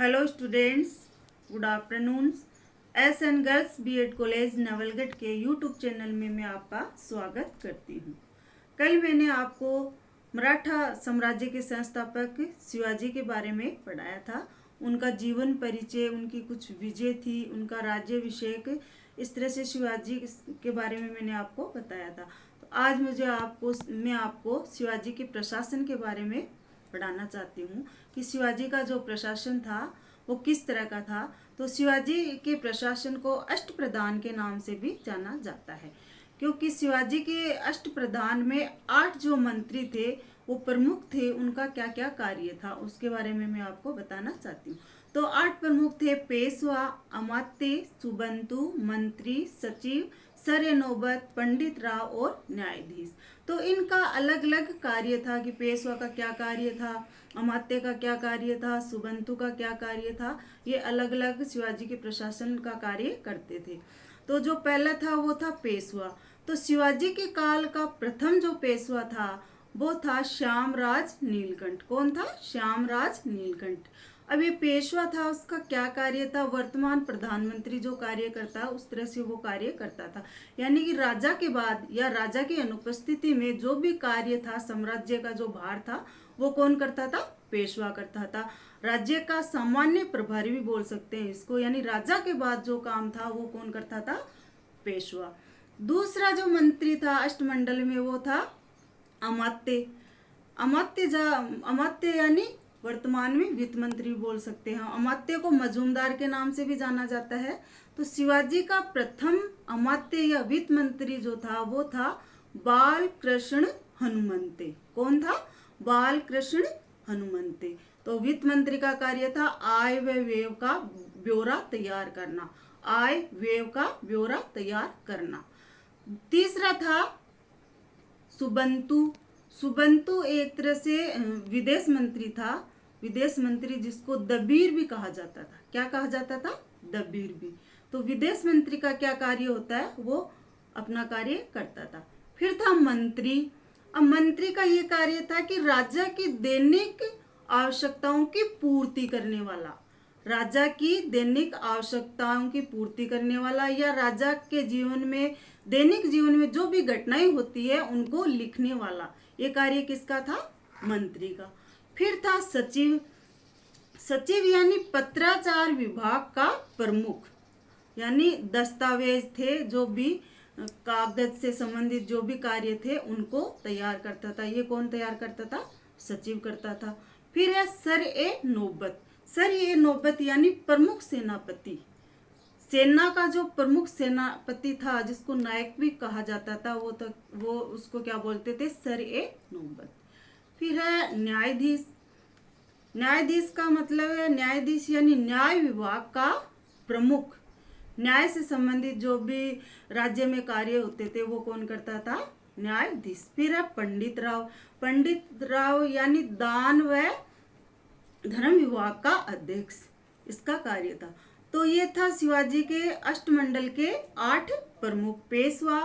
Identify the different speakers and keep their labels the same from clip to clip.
Speaker 1: Hello students, good afternoon. S N girls BEd college Nawalgarh के YouTube channel में मैं आपका स्वागत करती हूँ। कल मैंने आपको मराठा साम्राज्य के संस्थापक शिवाजी के बारे में पढ़ाया था। उनका जीवन परिचय, उनकी कुछ विजय थी, उनका राज्याभिषेक, इस तरह से शिवाजी के बारे में मैंने आपको बताया था। तो आज मैं आपको शिवाजी के प्रशासन के बारे में पढ़ाना चाहती हूँ कि शिवाजी का जो प्रशासन था वो किस तरह का था। तो शिवाजी के प्रशासन को अष्टप्रधान के नाम से भी जाना जाता है, क्योंकि शिवाजी के अष्टप्रधान में 8 जो मंत्री थे वो प्रमुख थे। उनका क्या क्या कार्य था उसके बारे में मैं आपको बताना चाहती हूँ। तो 8 प्रमुख थे: पेशवा, अमात्य, सुबंतु, मंत्री, सचिव, सर नौबत, पंडित राव और न्यायाधीश। तो इनका अलग अलग कार्य था कि पेशवा का क्या कार्य था, अमात्य का क्या कार्य था, सुबंतु का क्या कार्य था। ये अलग अलग शिवाजी के प्रशासन का कार्य करते थे। तो जो पहला था वो था पेशवा। तो शिवाजी के काल का प्रथम जो पेशवा था वो था श्यामराज नीलकंठ। कौन था? श्यामराज नीलकंठ। अब ये पेशवा था, उसका क्या कार्य था? वर्तमान प्रधानमंत्री जो कार्य करता है उस तरह से वो कार्य करता था। यानी कि राजा के बाद या राजा की अनुपस्थिति में जो भी कार्य था, साम्राज्य का जो भार था वो कौन करता था? पेशवा करता था। राज्य का सामान्य प्रभारी भी बोल सकते हैं इसको, यानी राजा के बाद जो काम था वो कौन करता था? पेशवा। दूसरा जो मंत्री था अष्टमंडल में वो था अमात्य। अमात्य यानी वर्तमान में वित्त मंत्री बोल सकते हैं। अमात्य को मजूमदार के नाम से भी जाना जाता है। तो शिवाजी का प्रथम अमात्य या वित्त मंत्री जो था वो था बालकृष्ण हनुमंते। कौन था? बालकृष्ण हनुमंते। तो वित्त मंत्री का कार्य था आय व व्यय का ब्यौरा तैयार करना। आय व्यय का ब्यौरा तैयार करना। तीसरा था सुबंतु। सुबंतु एक तरह से विदेश मंत्री था। विदेश मंत्री जिसको दबीर भी कहा जाता था। क्या कहा जाता था? दबीर भी। तो विदेश मंत्री का क्या कार्य होता है? वो अपना कार्य करता था। फिर था मंत्री। अब मंत्री का ये कार्य था कि राजा की दैनिक आवश्यकताओं की पूर्ति करने वाला। राजा की दैनिक आवश्यकताओं की पूर्ति करने वाला या राजा के जीवन में, दैनिक जीवन में जो भी घटनाएं होती है उनको लिखने वाला। ये कार्य किसका था? मंत्री का। फिर था सचिव। सचिव यानी पत्राचार विभाग का प्रमुख, यानी दस्तावेज थे, जो भी कागज से संबंधित जो भी कार्य थे उनको तैयार करता था। ये कौन तैयार करता था? सचिव करता था। फिर है सर ए नौबत। सर ए नौबत यानी प्रमुख सेनापति। सेना का जो प्रमुख सेनापति था जिसको नायक भी कहा जाता था वो उसको क्या बोलते थे? सर ए नौबत। फिर है न्यायाधीश। न्यायाधीश का मतलब है न्यायाधीश यानी न्याय विभाग का प्रमुख। न्याय से संबंधित जो भी राज्य में कार्य होते थे वो कौन करता था? न्यायाधीश। फिर है पंडित राव। पंडित राव यानी दान व धर्म विभाग का अध्यक्ष, इसका कार्य था। तो ये था शिवाजी के अष्टमंडल के 8 प्रमुख: पेशवा,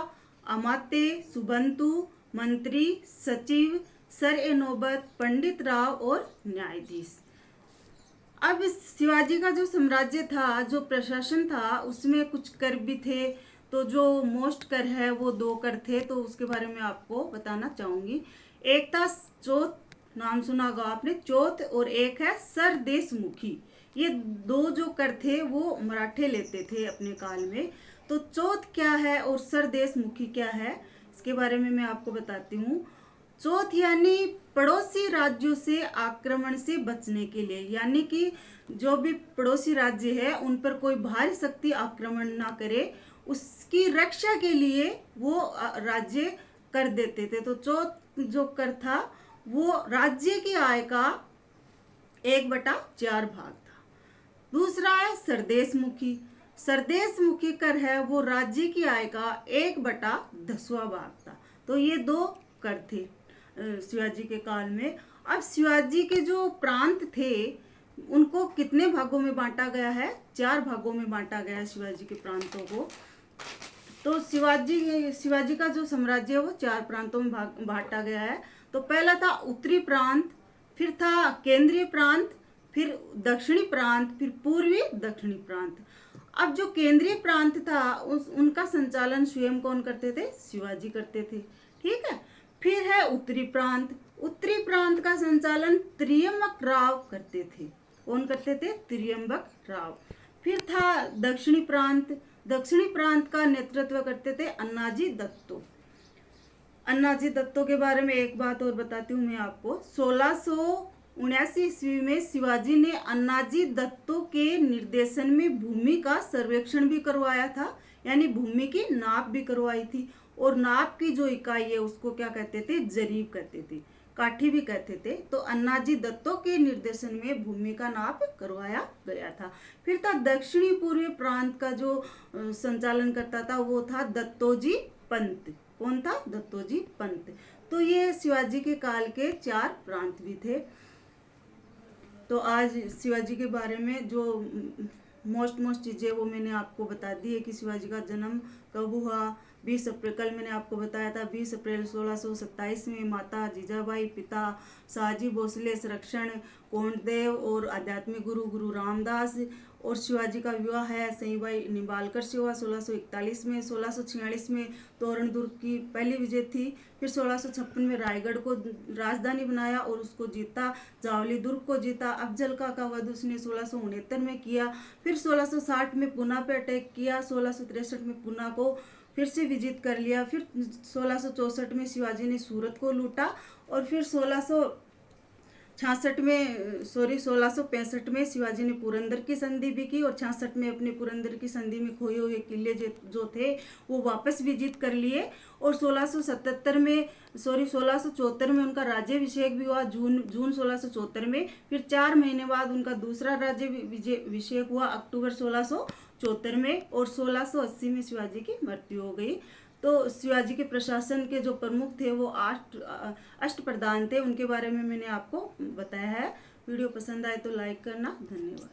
Speaker 1: अमात्य, सुबंतु, मंत्री, सचिव, सर ए नौबत, पंडित राव और न्यायाधीश। अब इस शिवाजी का जो साम्राज्य था, जो प्रशासन था, उसमें कुछ कर भी थे। तो जो मोस्ट कर है वो 2 कर थे, तो उसके बारे में आपको बताना चाहूंगी। एक था चौथ, नाम सुना होगा आपने, चौथ, और एक है सरदेशमुखी। ये 2 जो कर थे वो मराठे लेते थे अपने काल में। तो चौथ क्या है और सरदेशमुखी क्या है इसके बारे में मैं आपको बताती हूँ। चौथ यानी पड़ोसी राज्यों से आक्रमण से बचने के लिए, यानी कि जो भी पड़ोसी राज्य है उन पर कोई बाहरी शक्ति आक्रमण ना करे, उसकी रक्षा के लिए वो राज्य कर देते थे। तो चौथ जो कर था वो राज्य की आय का 1/4 भाग था। दूसरा है सरदेशमुखी। सरदेशमुखी कर है वो राज्य की आय का 1/10वां भाग था। तो ये 2 कर थे शिवाजी के काल में। अब शिवाजी के जो प्रांत थे उनको कितने भागों में बांटा गया है? 4 भागों में बांटा गया है शिवाजी के प्रांतों को। तो शिवाजी का जो साम्राज्य है वो 4 प्रांतों में बांटा गया है। तो पहला था उत्तरी प्रांत, फिर था केंद्रीय प्रांत, फिर दक्षिणी प्रांत, फिर पूर्वी दक्षिणी प्रांत। अब जो केंद्रीय प्रांत था उनका संचालन स्वयं कौन करते थे? शिवाजी करते थे। ठीक है। फिर है उत्तरी प्रांत। उत्तरी प्रांत का संचालन त्रियंबक राव करते थे। कौन करते थे? त्रियंबक राव। फिर था दक्षिणी प्रांत। दक्षिणी प्रांत का नेतृत्व करते थे अन्नाजी दत्तो। अन्नाजी दत्तो के बारे में एक बात और बताती हूँ मैं आपको। 1679 ईस्वी में शिवाजी ने अन्नाजी दत्तो के निर्देशन में भूमि का सर्वेक्षण भी करवाया था, यानी भूमि की नाप भी करवाई थी। और नाप की जो इकाई है उसको क्या कहते थे? जरीब कहते थे, काठी भी कहते थे। तो अन्नाजी दत्तो के निर्देशन में भूमि का नाप करवाया गया था। फिर था दक्षिणी पूर्वी प्रांत का जो संचालन करता था वो था दत्तोजी पंत। कौन था? दत्तोजी पंत। तो ये शिवाजी के काल के 4 प्रांत भी थे। तो आज शिवाजी के बारे में जो मोस्ट चीज़ें वो मैंने आपको बता दी है कि शिवाजी का जन्म कब हुआ। 20 अप्रैल, कल मैंने आपको बताया था 20 अप्रैल 1627 में माता जीजाबाई, पिता शाहजी भोसले संरक्षण कोंडदेव और आध्यात्मिक गुरु रामदास। और शिवाजी का विवाह है सईबाई निंबालकर से हुआ 1641 में। 1646 में तोरण दुर्ग की पहली विजय थी। फिर 1656 में रायगढ़ को राजधानी बनाया और उसको जीता। जावली दुर्ग को जीता। अफजल का वध उसने 1669 में किया। फिर 1660 में पुणे पे अटैक किया। 1663 में पुणे को फिर से विजित कर लिया। फिर 1664 में शिवाजी ने सूरत को लूटा। और फिर 1665 में शिवाजी ने पुरंदर की संधि भी की। और 66 में अपने पुरंदर की संधि में खोए हुए किले जो थे वो वापस विजित कर लिए। और 1674 में उनका राज्याभिषेक भी हुआ जून 1674 में। फिर 4 महीने बाद उनका दूसरा राज्याभिषेक हुआ अक्टूबर 1674 में। और 1680 में शिवाजी की मृत्यु हो गई। तो शिवाजी के प्रशासन के जो प्रमुख थे वो अष्टप्रधान थे। उनके बारे में मैंने आपको बताया है। वीडियो पसंद आए तो लाइक करना। धन्यवाद।